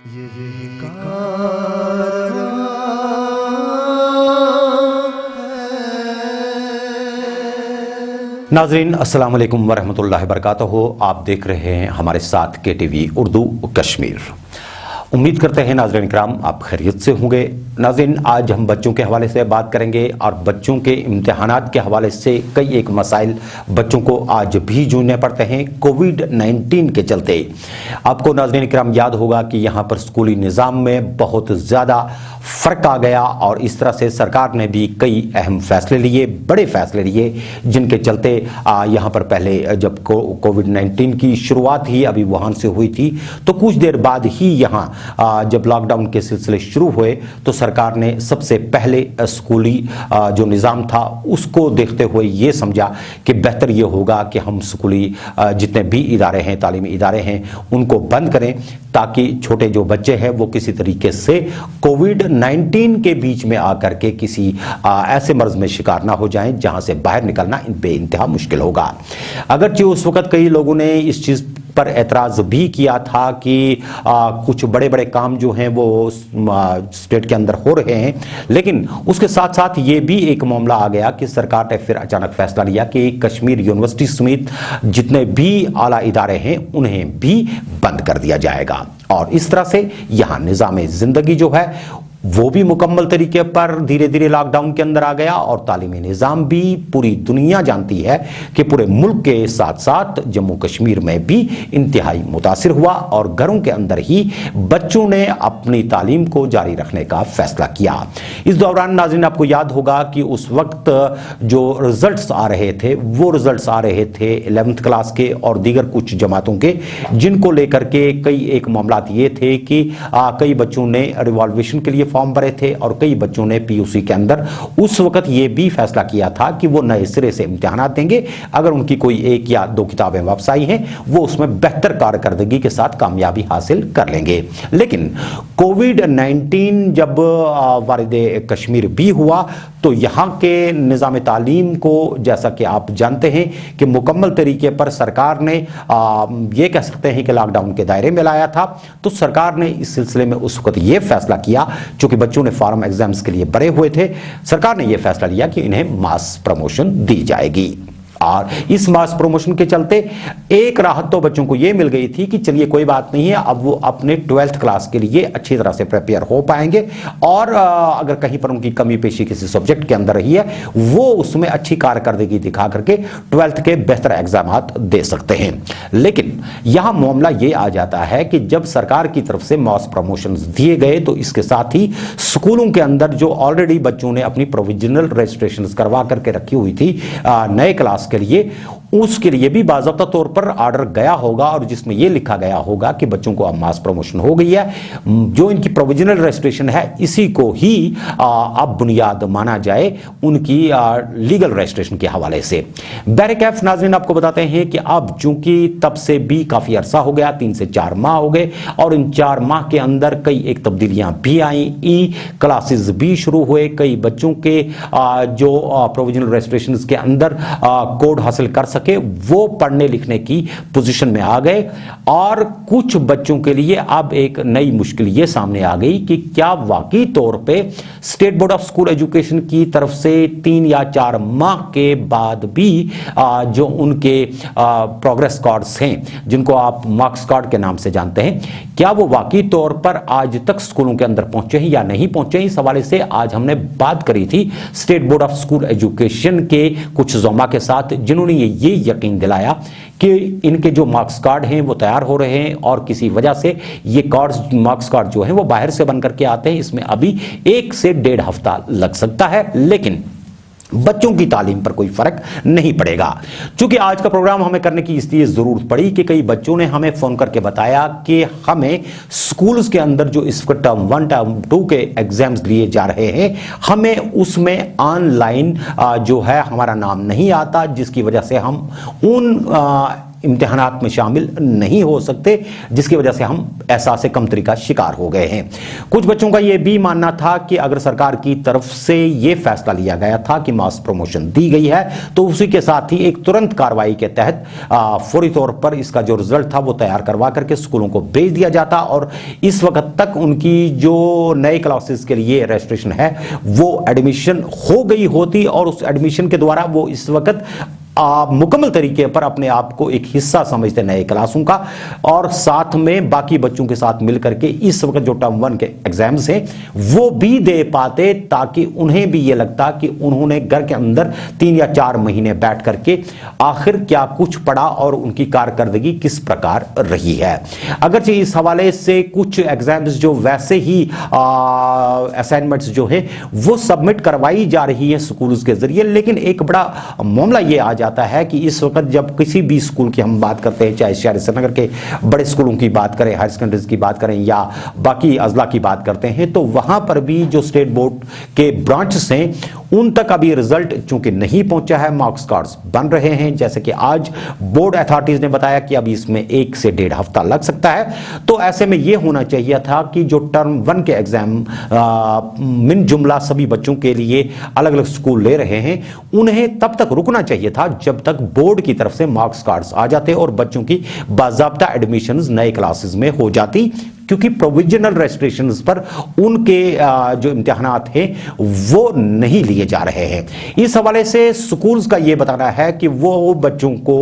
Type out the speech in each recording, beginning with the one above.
یہی کارواں ہے۔ ناظرین السلام علیکم ورحمۃ اللہ وبرکاتہ، آپ دیکھ رہے ہیں ہمارے ساتھ کے ٹی وی اردو کشمیر۔ امید کرتے ہیں ناظرین اکرام آپ خیریت سے ہوں گے۔ ناظرین آج ہم بچوں کے حوالے سے بات کریں گے اور بچوں کے امتحانات کے حوالے سے کئی ایک مسائل بچوں کو آج بھی جوجھنے پڑتے ہیں کووڈ-19 کے چلتے۔ آپ کو ناظرین اکرام یاد ہوگا کہ یہاں پر اسکولی نظام میں بہت زیادہ فرق آ گیا اور اس طرح سے سرکار نے بھی کئی اہم فیصلے لیے، بڑے فیصلے لیے، جن کے چلتے یہاں پر پہلے جب کووڈ-19 کی شروعات ہی ابھی ووہان سے ہوئی تھی تو کچھ دیر بعد ہی یہاں جب لاک ڈاؤن کے سلسلے شروع ہوئے تو سرکار نے سب سے پہلے اسکولی جو نظام تھا اس کو دیکھتے ہوئے یہ سمجھا کہ بہتر یہ ہوگا کہ ہم اسکولی جتنے بھی ادارے ہیں، تعلیمی ادارے ہیں، ان کو بند کریں تاکہ چھوٹے جو بچے ہیں وہ کسی طریقے سے کووڈ-19 کے بیچ میں آ کر کے کسی ایسے مرض میں شکار نہ ہو جائیں جہاں سے باہر نکلنا بے انتہا مشکل ہوگا۔ اگرچہ اس وقت کئی لوگوں نے اس چیز پر اعتراض بھی کیا تھا کہ کچھ بڑے بڑے کام جو ہیں وہ اسٹیٹ کے اندر ہو رہے ہیں، لیکن اس کے ساتھ ساتھ یہ بھی ایک معاملہ آ گیا کہ سرکار نے پھر اچانک فیصلہ لیا کہ کشمیر یونیورسٹی سمیت جتنے بھی اعلیٰ ادارے ہیں انہیں بھی بند کر دیا جائے گا، اور اس طرح سے یہاں نظام زندگی جو ہے وہ بھی مکمل طریقے پر دھیرے دھیرے لاک ڈاؤن کے اندر آ گیا، اور تعلیمی نظام بھی پوری دنیا جانتی ہے کہ پورے ملک کے ساتھ ساتھ جموں کشمیر میں بھی انتہائی متاثر ہوا، اور گھروں کے اندر ہی بچوں نے اپنی تعلیم کو جاری رکھنے کا فیصلہ کیا۔ اس دوران ناظرین آپ کو یاد ہوگا کہ اس وقت جو رزلٹس آ رہے تھے وہ رزلٹس آ رہے تھے 11th کلاس کے اور دیگر کچھ جماعتوں کے، جن کو لے کر کے کئی ایک معاملات یہ تھے کہ کئی بچوں نے ریوالویشن کے لیے فارم بھرے تھے اور کئی بچوں نے پی یو سی کے اندر اس وقت یہ بھی فیصلہ کیا تھا کہ وہ نئے سرے سے امتحانات دیں گے، اگر ان کی کوئی ایک یا دو کتابیں واپس آئی ہیں وہ اس میں بہتر کارکردگی کے ساتھ کامیابی حاصل کر لیں گے۔ لیکن کووڈ-19 جب وارد کشمیر بھی ہوا تو یہاں کے نظام تعلیم کو جیسا کہ آپ جانتے ہیں کہ مکمل طریقے پر سرکار نے یہ کہہ سکتے ہیں کہ لاک ڈاؤن کے دائرے میں لایا تھا، تو سرکار نے اس سلسلے میں اس وقت یہ فیصلہ کیا، چونکہ بچوں نے فارم ایگزامز کے لیے بھرے ہوئے تھے، سرکار نے یہ فیصلہ لیا کہ انہیں ماس پروموشن دی جائے گی، اور اس ماس پروموشن کے چلتے ایک راحت تو بچوں کو یہ مل گئی تھی کہ چلیے کوئی بات نہیں ہے، اب وہ اپنے 12th کلاس کے لیے اچھی طرح سے پریپیئر ہو پائیں گے، اور اگر کہیں پر ان کی کمی پیشی کسی سبجیکٹ کے اندر رہی ہے وہ اس میں اچھی کارکردگی دکھا کر کے 12th کے بہتر ایگزامات دے سکتے ہیں۔ لیکن یہاں معاملہ یہ آ جاتا ہے کہ جب سرکار کی طرف سے ماس پروموشنز دیے گئے تو اس کے ساتھ ہی سکولوں کے اندر جو آلریڈی بچوں نے اپنی پروویژنل رجسٹریشنز کروا کر کے رکھی ہوئی تھی نئے کلاس کے لیے، اس کے لیے بھی باضابطہ طور پر آرڈر گیا ہوگا، اور جس میں یہ لکھا گیا ہوگا کہ بچوں کو اب ماس پروموشن ہو گئی ہے، جو ان کی پروویژنل رجسٹریشن ہے اسی کو ہی اب بنیاد مانا جائے ان کی لیگل رجسٹریشن کے حوالے سے۔ بہرکیف ناظرین آپ کو بتاتے ہیں کہ اب چونکہ تب سے بھی کافی عرصہ ہو گیا، 3 سے 4 ماہ ہو گئے، اور ان 4 ماہ کے اندر کئی ایک تبدیلیاں بھی آئیں، ای کلاسز بھی شروع ہوئے، کئی بچوں کے جو پروویژنل رجسٹریشنز کے اندر کوڈ حاصل کر سکے وہ پڑھنے لکھنے کی پوزیشن میں آ گئے، اور کچھ بچوں کے لیے اب ایک نئی مشکل یہ سامنے آ گئی کہ کیا واقعی طور پہ state board of school education کی طرف سے 3 یا 4 ماہ کے بعد بھی جو ان کے پروگریس کارڈز ہیں جن کو آپ مارکس کارڈ کے نام سے جانتے ہیں، کیا وہ واقعی طور پر آج تک اسکولوں کے اندر پہنچے ہیں یا نہیں پہنچے ہیں؟ اس حوالے سے آج ہم نے بات کری تھی state board of school education کے کچھ زعماء کے ساتھ، جنہوں نے یہ یقین دلایا کہ ان کے جو مارکس کارڈ ہیں وہ تیار ہو رہے ہیں، اور کسی وجہ سے یہ مارکس کارڈ جو ہیں وہ باہر سے بن کر کے آتے ہیں، اس میں ابھی 1 سے 1.5 ہفتہ لگ سکتا ہے، لیکن بچوں کی تعلیم پر کوئی فرق نہیں پڑے گا۔ چونکہ آج کا پروگرام ہمیں کرنے کی اس لیے ضرورت پڑی کہ کئی بچوں نے ہمیں فون کر کے بتایا کہ ہمیں سکولز کے اندر جو اس وقت ٹرم 1 ٹرم 2 کے ایگزامز لیے جا رہے ہیں، ہمیں اس میں آن لائن جو ہے ہمارا نام نہیں آتا، جس کی وجہ سے ہم ان इम्तिहानात में शामिल नहीं हो सकते, जिसकी वजह से हम एहसास कमतरी का शिकार हो गए हैं। कुछ बच्चों का यह भी मानना था कि अगर सरकार की तरफ से यह फैसला लिया गया था कि मास प्रमोशन दी गई है तो उसी के साथ ही एक तुरंत कार्रवाई के तहत फौरी तौर पर इसका जो रिजल्ट था वो तैयार करवा करके स्कूलों को भेज दिया जाता और इस वक्त तक उनकी जो नए क्लासेस के लिए रजिस्ट्रेशन है वो एडमिशन हो गई होती और उस एडमिशन के द्वारा वो इस वक्त मुकम्मल तरीके पर अपने आप को एक हिस्सा समझते नए क्लासों का और साथ में बाकी बच्चों के साथ मिलकर के इस वक्त जो टर्म 1 के एग्जाम्स हैं वो भी दे पाते, ताकि उन्हें भी ये लगता कि उन्होंने घर के अंदर 3 या 4 महीने बैठ करके आखिर क्या कुछ पढ़ा और उनकी कारकर्दगी किस प्रकार रही है। अगरचे इस हवाले से कुछ एग्जाम्स जो वैसे ही असाइनमेंट्स जो है वो सबमिट करवाई जा रही है स्कूल्स के जरिए, लेकिन एक बड़ा मामला ये आ जाता है कि इस वक्त जब किसी भी स्कूल की हम बात करते हैं, चाहे शहर श्रीनगर के बड़े स्कूलों की बात करें, हायर सेकेंडरीज की बात करें या बाकी अजला की बात करते हैं, तो वहां पर भी जो स्टेट बोर्ड के ब्रांचेस हैं उन तक अभी रिजल्ट चूंकि नहीं पहुंचा है, मार्क्स कार्ड्स बन रहे हैं। जैसे कि आज बोर्ड अथॉरिटीज ने बताया कि अभी इसमें 1 से 1.5 हफ्ता लग सकता है। तो ऐसे में यह होना चाहिए था कि जो टर्म 1 के एग्जाम मिन जुमला सभी बच्चों के लिए अलग अलग स्कूल ले रहे हैं, उन्हें तब तक रुकना चाहिए था जब तक बोर्ड की तरफ से मार्क्स कार्ड्स आ जाते और बच्चों की बाज़ाब्ता एडमिशंस नए क्लासेस में हो जाती, क्योंकि प्रोविजनल रजिस्ट्रेशंस पर उनके जो इम्तिहानात हैं वो नहीं लिए जा रहे हैं। इस हवाले से स्कूल्स का ये बताना है कि वो बच्चों को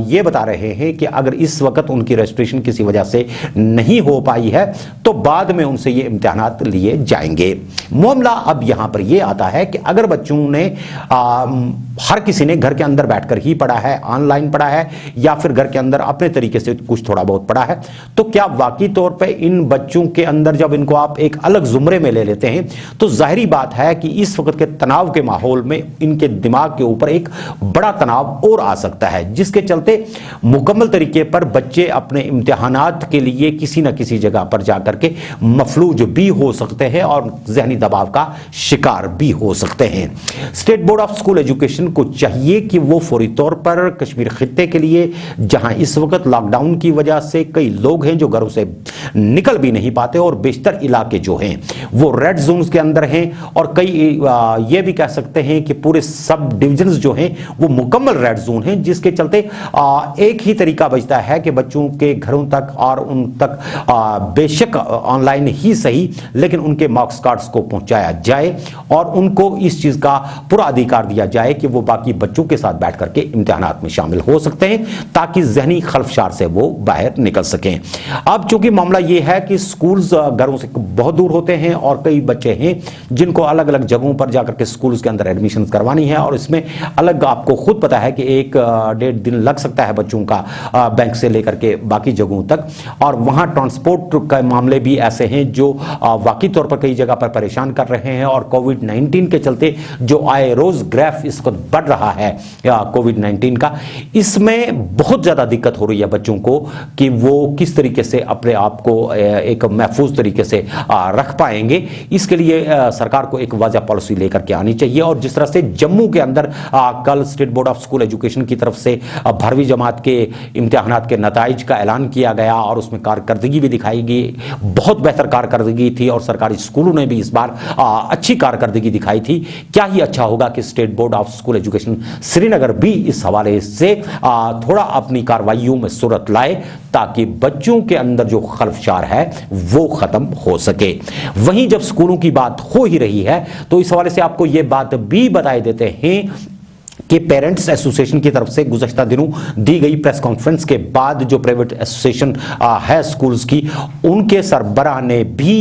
ये बता रहे हैं कि अगर इस वक्त उनकी रजिस्ट्रेशन किसी वजह से नहीं हो पाई है तो बाद में उनसे ये इम्तिहानात लिए जाएंगे। मामला अब यहां पर ये आता है कि अगर बच्चों ने हर किसी ने घर के अंदर बैठकर ही पढ़ा है, ऑनलाइन पढ़ा है या फिर घर के अंदर अपने तरीके से कुछ थोड़ा बहुत पढ़ा है, तो क्या वाकई तौर पे इन बच्चों के अंदर जब इनको आप एक अलग जुमरे में ले लेते हैं तो जाहिरी बात है कि इस वक्त के तनाव के माहौल में इनके दिमाग के ऊपर एक बड़ा तनाव और आ सकता है, जिसके चलते मुकम्मल तरीके पर बच्चे अपने इम्तिहानात के लिए किसी न किसी जगह पर जाकर के मफलूज भी हो सकते हैं और जहनी दबाव का शिकार भी हो सकते हैं। State board of school education को चाहिए कि वो फौरी तौर पर कश्मीर खित्ते के लिए, जहां इस वक्त लॉकडाउन की वजह से कई लोग हैं जो घरों से निकल भी नहीं पाते और बेशतर इलाके जो हैं वो रेड जोन्स के अंदर हैं और कई ये भी कह सकते हैं कि पूरे सब डिविजन्स जो हैं वो मुकम्मल रेड जोन हैं, जिसके चलते एक ही तरीका बचता है कि बच्चों के घरों तक और उन तक बेशक ऑनलाइन ही सही लेकिन उनके मार्क्स कार्ड्स को पहुंचाया जाए और उनको इस चीज का पूरा अधिकार दिया जाए कि वो बाकी बच्चों के साथ बैठ करके इम्तिहानात में शामिल हो सकते हैं ताकि जहनी खलफशार से वो बाहर निकल सकें। अब चूंकि मामला ये है कि स्कूल्स घरों से बहुत दूर होते हैं और कई बच्चे हैं जिनको अलग अलग जगहों पर जाकर के स्कूल्स के अंदर एडमिशन करवानी है और इसमें अलग आपको खुद पता है कि 1-1.5 दिन लग सकता है बच्चों का बैंक से लेकर के बाकी जगहों तक, और वहां ट्रांसपोर्ट के मामले भी ऐसे हैं जो वाकई तौर पर कई जगह पर परेशान कर रहे हैं और कोविड-19 के चलते जो आए रोज ग्राफ इसको बढ़ रहा है कोविड-19 का, इसमें बहुत ज्यादा दिक्कत हो रही है बच्चों को कि वो किस तरीके से अपने आप को एक महफूज तरीके से रख पाएंगे। इसके लिए सरकार को एक वाज़ह पॉलिसी लेकर के आनी चाहिए और जिस तरह से जम्मू के अंदर कल state board of school education की तरफ से 12वीं जमात के इम्तिहानात के नताइज का ऐलान किया गया और उसमें कारकर्दगी भी दिखाई गई, बहुत बेहतर कारकर्दगी थी और सरकारी स्कूलों ने भी इस बार अच्छी कारकर्दगी दिखाई थी। क्या ही अच्छा होगा कि state board of school education Srinagar भी इस हवाले से थोड़ा अपनी कार्रवाइयों में सूरत लाए ताकि बच्चों के अंदर जो खलफशार है वो खत्म हो सके। वहीं जब स्कूलों की बात हो ही रही है तो इस हवाले से आपको यह बात भी बताए देते हैं कि पेरेंट्स एसोसिएशन की तरफ से गुज़श्ता दिनों दी गई प्रेस कॉन्फ्रेंस के बाद जो प्राइवेट एसोसिएशन है स्कूल्स की, उनके सरबराह ने भी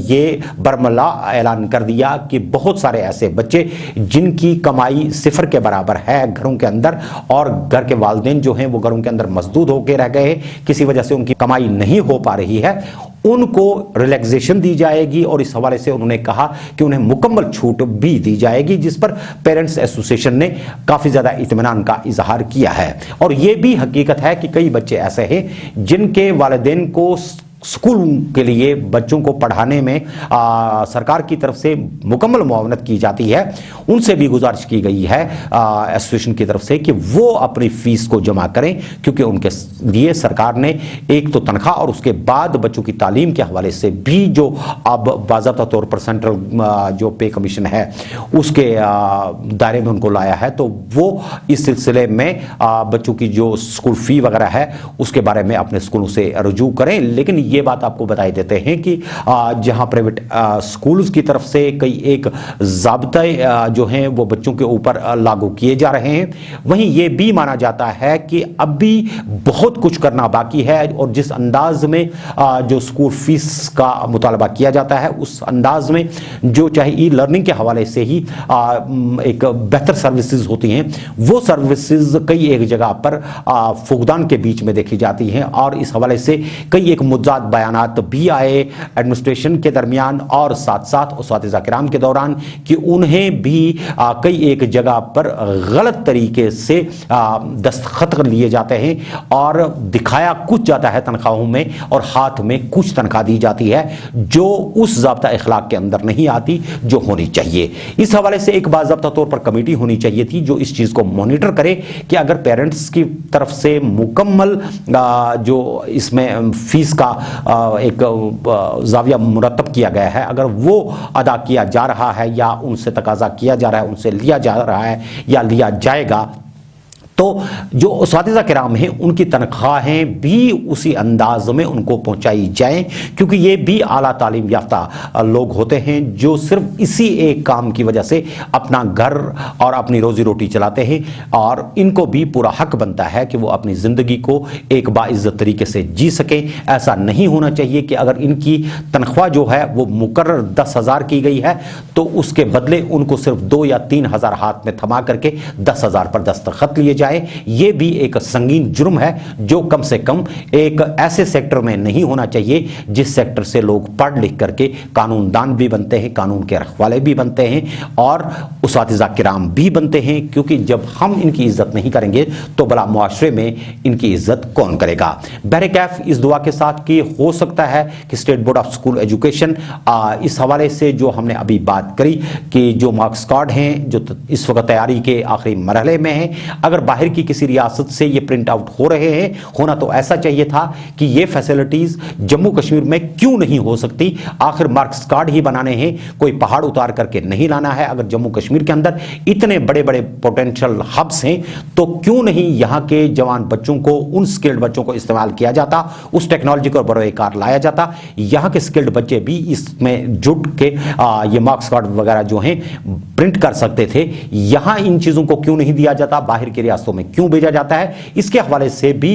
ये बरमला ऐलान कर दिया कि बहुत सारे ऐसे बच्चे जिनकी कमाई सिफर के बराबर है घरों के अंदर और घर के वालिदैन जो हैं वो घरों के अंदर मजदूद होकर रह गए, किसी वजह से उनकी कमाई नहीं हो पा रही है, उनको रिलैक्सेशन दी जाएगी और इस हवाले से उन्होंने कहा कि उन्हें मुकम्मल छूट भी दी जाएगी, जिस पर पेरेंट्स एसोसिएशन ने काफ़ी ज़्यादा इत्मीनान का इजहार किया है। और यह भी हकीकत है कि कई बच्चे ऐसे हैं जिनके वालिदैन को स्कूल के लिए बच्चों को पढ़ाने में सरकार की तरफ से मुकम्मल मुआवनत की जाती है, उनसे भी गुजारिश की गई है एसोसिएशन की तरफ से कि वो अपनी फीस को जमा करें, क्योंकि उनके लिए सरकार ने एक तो तनख्वाह और उसके बाद बच्चों की तालीम के हवाले से भी जो अब बाज़ाब्ता तौर पर सेंट्रल जो पे कमीशन है उसके दायरे में उनको लाया है। तो वो इस सिलसिले में बच्चों की जो स्कूल फी वगैरह है उसके बारे में अपने स्कूलों से रुजू करें। लेकिन ये बात आपको बताई देते हैं कि जहां प्राइवेट स्कूल्स की तरफ से कई एक ज़ाब्ते जो हैं वो बच्चों के ऊपर लागू किए जा रहे हैं, वहीं ये भी माना जाता है कि अब भी बहुत कुछ करना बाकी है और जिस अंदाज में जो स्कूल फीस का मुतालबा किया जाता है उस अंदाज में जो चाहे ई लर्निंग के हवाले से ही एक बेहतर सर्विसेज होती हैं, वो सर्विसेज कई एक जगह पर फुकदान के बीच में देखी जाती हैं। और इस हवाले से कई एक मुद्दात बयानात भी आए एडमिनिस्ट्रेशन के दरमियान और साथ साथ उस्तादिज़ा किराम के दौरान कि उन्हें भी कई एक जगह पर गलत तरीके से दस्तखत लिए जाते हैं और दिखाया कुछ जाता है तनख्वाहों में और हाथ में कुछ तनख्वाह दी जाती है जो उस ज़ाब्ता इखलाक के अंदर नहीं आती जो होनी चाहिए। इस हवाले से एक बाज़ाब्ता तौर पर कमेटी होनी चाहिए थी जो इस चीज़ को मॉनिटर करे कि अगर पेरेंट्स की तरफ से मुकम्मल जो इसमें फीस का एक ज़ाविया मुरतब किया गया है, अगर वो अदा किया जा रहा है या उनसे तकाजा किया जा रहा है, उनसे लिया जा रहा है या लिया जाएगा, तो जो उस्तादिज़ा किराम हैं उनकी तनख्वाहें भी उसी अंदाज में उनको पहुंचाई जाएं, क्योंकि ये भी आला तालीम याफ्ता लोग होते हैं जो सिर्फ इसी एक काम की वजह से अपना घर और अपनी रोजी रोटी चलाते हैं और इनको भी पूरा हक बनता है कि वो अपनी ज़िंदगी को एक बाइज़्ज़त तरीके से जी सकें। ऐसा नहीं होना चाहिए कि अगर इनकी तनख्वाह जो है वो मुकर्रर 10,000 की गई है तो उसके बदले उनको सिर्फ 2 या 3 हज़ार हाथ में थमा करके 10,000 पर दस्तखत लिए जाए। ये भी एक संगीन जुर्म है जो कम से कम एक ऐसे सेक्टर में नहीं होना चाहिए जिस सेक्टर से लोग पढ़ लिख करके कानूनदान भी बनते हैं, कानून के रखवाले भी बनते हैं और उस्तादिज़ा किराम भी बनते हैं, क्योंकि जब हम इनकी इज्जत नहीं करेंगे तो भला मुआशरे में इनकी इज्जत कौन करेगा। बहरकैफ इस दुआ के साथ कि हो सकता है कि state board of school education इस हवाले से जो हमने अभी बात करी कि जो मार्क्स कार्ड हैं जो इस वक्त तैयारी के आखिरी मरहले में हैं, अगर बाहर की किसी रियासत से ये प्रिंट आउट हो रहे हैं, होना तो ऐसा चाहिए था कि ये फैसिलिटीज जम्मू कश्मीर में क्यों नहीं हो सकती। आखिर मार्क्स कार्ड ही बनाने हैं, कोई पहाड़ उतार करके नहीं लाना है। अगर जम्मू कश्मीर के अंदर इतने बड़े बड़े पोटेंशियल हब्स हैं तो क्यों नहीं यहाँ के जवान बच्चों को, उन स्किल्ड बच्चों को इस्तेमाल किया जाता, उस टेक्नोलॉजी को बरोकार लाया जाता। यहाँ के स्किल्ड बच्चे भी इसमें जुट के ये मार्क्स कार्ड वगैरह जो हैं प्रिंट कर सकते थे। यहाँ इन चीज़ों को क्यों नहीं दिया जाता, बाहर की रियासतों में क्यों भेजा जाता है, इसके हवाले से भी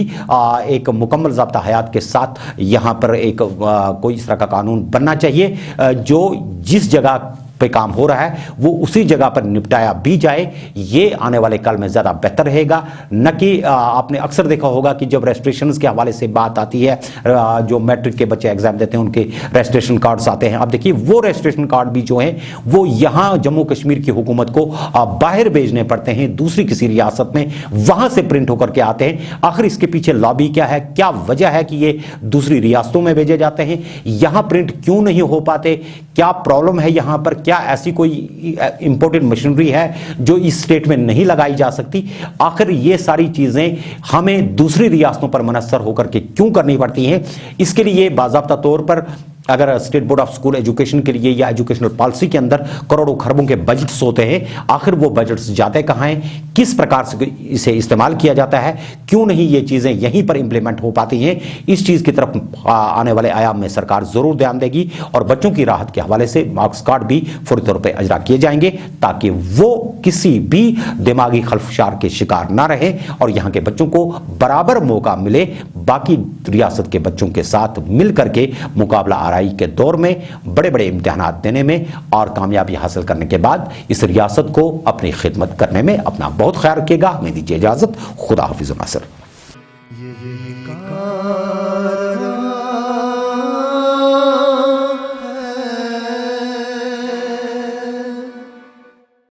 एक मुकम्मल ज़ाब्ता हयात के साथ यहाँ पर एक कोई इस तरह का कानून बनना चाहिए जो जिस जगह पे काम हो रहा है वो उसी जगह पर निपटाया भी जाए। ये आने वाले कल में ज़्यादा बेहतर रहेगा, न कि आपने अक्सर देखा होगा कि जब रजिस्ट्रेशन के हवाले से बात आती है, जो मैट्रिक के बच्चे एग्जाम देते हैं उनके रजिस्ट्रेशन कार्ड्स आते हैं। अब देखिए वो रजिस्ट्रेशन कार्ड भी जो हैं वो यहाँ जम्मू कश्मीर की हुकूमत को बाहर भेजने पड़ते हैं, दूसरी किसी रियासत में, वहाँ से प्रिंट होकर के आते हैं। आखिर इसके पीछे लॉबी क्या है, क्या वजह है कि ये दूसरी रियासतों में भेजे जाते हैं, यहाँ प्रिंट क्यों नहीं हो पाते, क्या प्रॉब्लम है यहाँ पर, क्या ऐसी कोई इंपोर्टेड मशीनरी है जो इस स्टेट में नहीं लगाई जा सकती। आखिर ये सारी चीजें हमें दूसरी रियासतों पर मुनस्सर होकर के क्यों करनी पड़ती हैं। इसके लिए बाज़ाब्ता तौर पर अगर state board of school education के लिए या एजुकेशनल पॉलिसी के अंदर करोड़ों खरबों के बजट्स होते हैं, आखिर वो बजट्स जाते कहाँ हैं, किस प्रकार से इसे इस्तेमाल किया जाता है, क्यों नहीं ये चीज़ें यहीं पर इंप्लीमेंट हो पाती हैं। इस चीज़ की तरफ आने वाले आयाम में सरकार ज़रूर ध्यान देगी और बच्चों की राहत के हवाले से मार्क्स कार्ड भी फौरी तौर पर अजरा किए जाएंगे ताकि वो किसी भी दिमागी खलफशार के शिकार ना रहे और यहाँ के बच्चों को बराबर मौका मिले बाकी रियासत के बच्चों के साथ मिल करके मुकाबला आराई के दौर में बड़े बड़े इम्तिहानात देने में और कामयाबी हासिल करने के बाद इस रियासत को अपनी खिदमत करने में अपना बहुत ख्याल रखिएगा। हमें दीजिए इजाज़त। खुदा हाफिज़ नासिर।